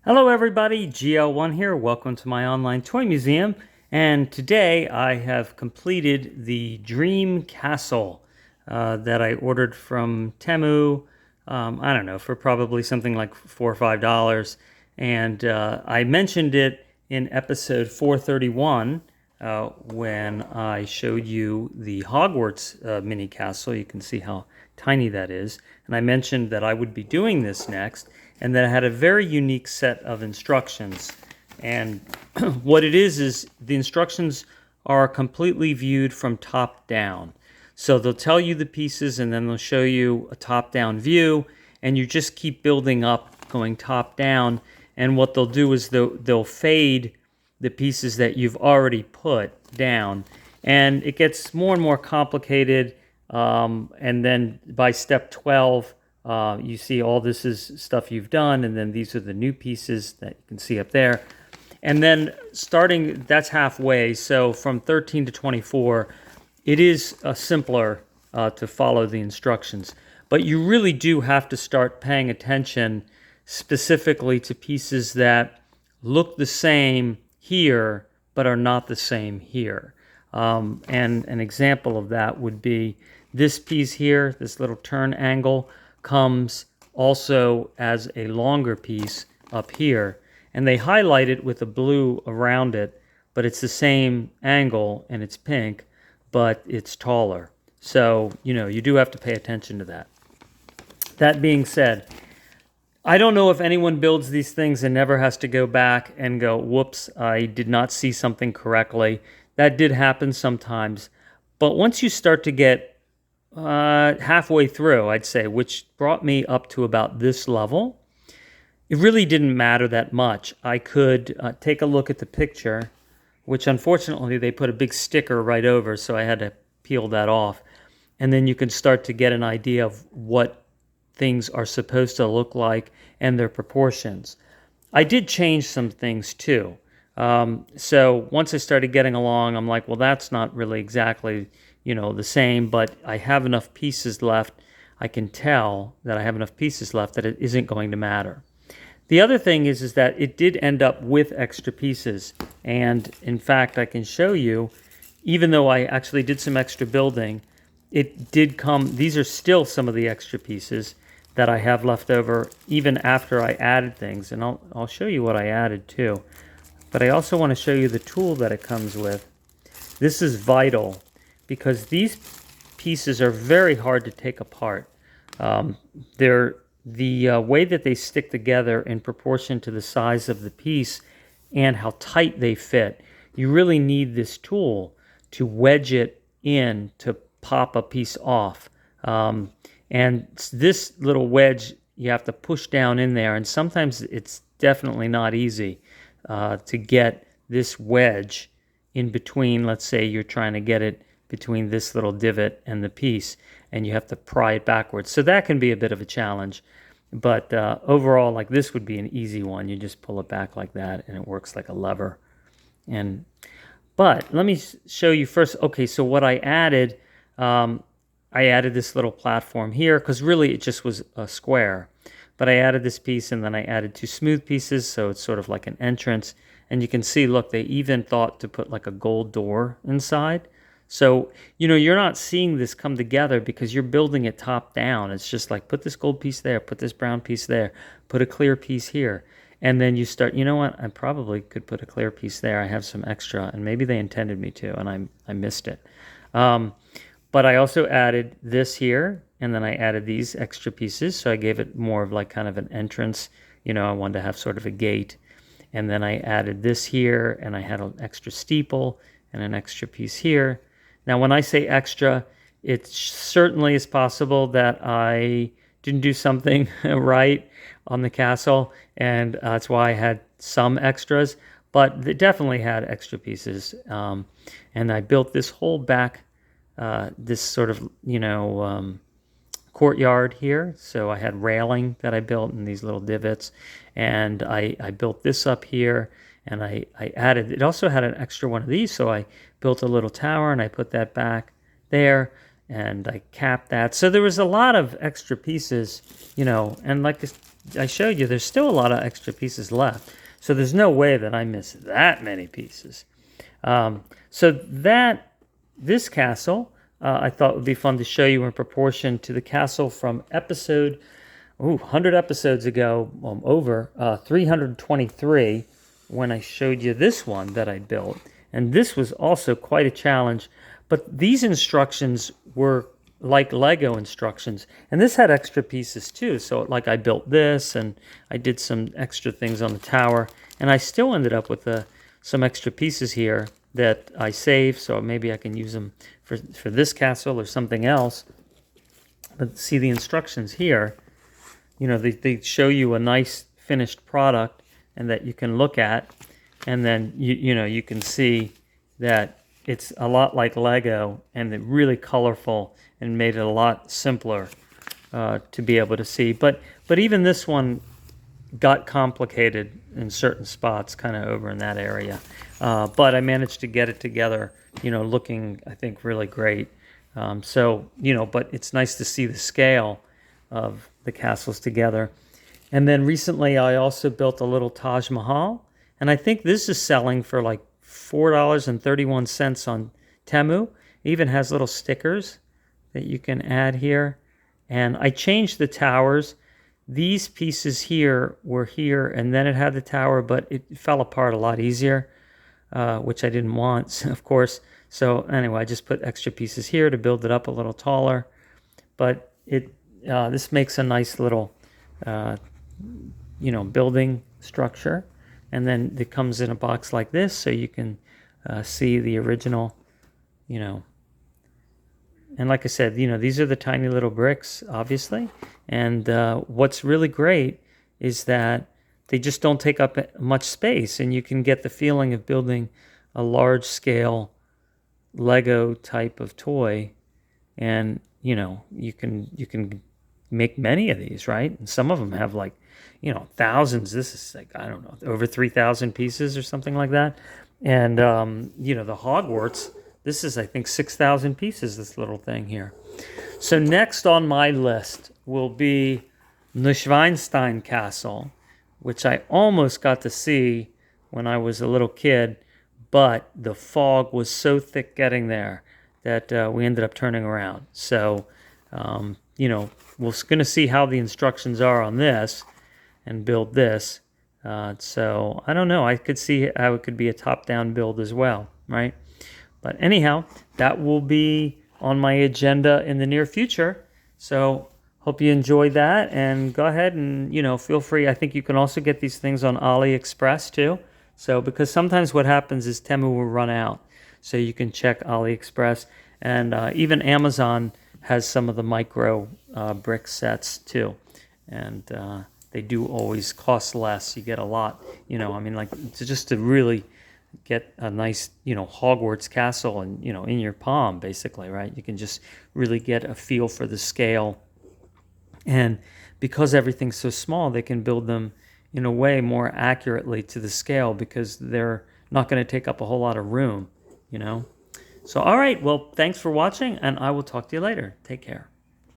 Hello everybody, GL1 here. Welcome to my online toy museum. And today I have completed the Dream Castle that I ordered from Temu, I don't know, for probably something like $4 or $5. And I mentioned it in episode 431 when I showed you the Hogwarts mini castle. You can see how tiny that is. And I mentioned that I would be doing this next and that it had a very unique set of instructions. And what it is the instructions are completely viewed from top down. So they'll tell you the pieces and then they'll show you a top-down view, and you just keep building up, going top down. And what they'll do is they'll fade the pieces that you've already put down. And it gets more and more complicated. And then by step 12, you see all this is stuff you've done, and then these are the new pieces that you can see up there. And then starting, that's halfway, so from 13 to 24, it is simpler to follow the instructions. But you really do have to start paying attention specifically to pieces that look the same here, but are not the same here. And an example of that would be this piece here, this little turn angle, comes also as a longer piece up here, and they highlight it with a blue around it, but it's the same angle and it's pink, but it's taller. So, you do have to pay attention to that. That being said, I don't know if anyone builds these things and never has to go back and go, whoops, I did not see something correctly. That did happen sometimes. But once you start to get halfway through, I'd say, which brought me up to about this level, it really didn't matter that much. I could take a look at the picture, which unfortunately they put a big sticker right over, so I had to peel that off. And then you can start to get an idea of what things are supposed to look like and their proportions. I did change some things too. So once I started getting along, I'm like, well, that's not really exactly the same, but I have enough pieces left. I can tell that I have enough pieces left that it isn't going to matter. The other thing is that it did end up with extra pieces. And in fact, I can show you, even though I actually did some extra building, it did come, these are still some of the extra pieces that I have left over, even after I added things. And I'll show you what I added too. But I also want to show you the tool that it comes with. This is vital, because these pieces are very hard to take apart. They're the way that they stick together in proportion to the size of the piece and how tight they fit. You really need this tool to wedge it in to pop a piece off. And this little wedge, you have to push down in there, and sometimes it's definitely not easy to get this wedge in between. Let's say you're trying to get it between this little divot and the piece, and you have to pry it backwards. So that can be a bit of a challenge. But overall, like, this would be an easy one. You just pull it back like that, and it works like a lever. But let me show you first. Okay, so what I added this little platform here, because really it just was a square. But I added this piece, and then I added two smooth pieces, so it's sort of like an entrance. And you can see, look, they even thought to put like a gold door inside. So, you're not seeing this come together because you're building it top down. It's just like, put this gold piece there, put this brown piece there, put a clear piece here. And then you start, you know what, I probably could put a clear piece there. I have some extra, and maybe they intended me to, and I missed it. But I also added this here, and then I added these extra pieces. So I gave it more of like kind of an entrance. I wanted to have sort of a gate. And then I added this here, and I had an extra steeple and an extra piece here. Now, when I say extra, it certainly is possible that I didn't do something right on the castle, and that's why I had some extras, but it definitely had extra pieces. And I built this whole back, this sort of, courtyard here. So I had railing that I built in these little divots, and I built this up here. And I added, it also had an extra one of these, so I built a little tower and I put that back there, and I capped that. So there was a lot of extra pieces, and like I showed you, there's still a lot of extra pieces left. So there's no way that I missed that many pieces. This castle, I thought would be fun to show you in proportion to the castle from episode 100 episodes ago, over 323, when I showed you this one that I built. And this was also quite a challenge. But these instructions were like Lego instructions. And this had extra pieces too. So like I built this, and I did some extra things on the tower. And I still ended up with some extra pieces here that I saved. So maybe I can use them for this castle or something else. But see the instructions here. You know, they show you a nice finished product and that you can look at, and then you can see that it's a lot like Lego, and they're really colorful and made it a lot simpler to be able to see. But even this one got complicated in certain spots, kind of over in that area. But I managed to get it together, looking, I think, really great. But it's nice to see the scale of the castles together. And then recently I also built a little Taj Mahal, and I think this is selling for like $4.31 on Temu. It even has little stickers that you can add here. And I changed the towers. These pieces here were here, and then it had the tower, but it fell apart a lot easier, which I didn't want, of course. So anyway, I just put extra pieces here to build it up a little taller. But this makes a nice little, building structure. And then it comes in a box like this, so you can see the original, And like I said, these are the tiny little bricks, obviously. And what's really great is that they just don't take up much space, and you can get the feeling of building a large-scale Lego type of toy. And you can make many of these, right? And some of them have like, thousands. This is like, I don't know, over 3,000 pieces or something like that. And, the Hogwarts, this is, I think, 6,000 pieces, this little thing here. So next on my list will be Neuschwanstein Castle, which I almost got to see when I was a little kid, but the fog was so thick getting there that we ended up turning around. So, we're going to see how the instructions are on this and build this. So I don't know. I could see how it could be a top-down build as well, right? But anyhow, that will be on my agenda in the near future. So hope you enjoyed that, and go ahead and, feel free. I think you can also get these things on AliExpress too. So because sometimes what happens is Temu will run out. So you can check AliExpress, and even Amazon has some of the micro brick sets too. And they do always cost less. You get a lot, just to really get a nice, Hogwarts castle and, in your palm, basically, right? You can just really get a feel for the scale. And because everything's so small, they can build them in a way more accurately to the scale, because they're not going to take up a whole lot of room, So, all right. Well, thanks for watching, and I will talk to you later. Take care.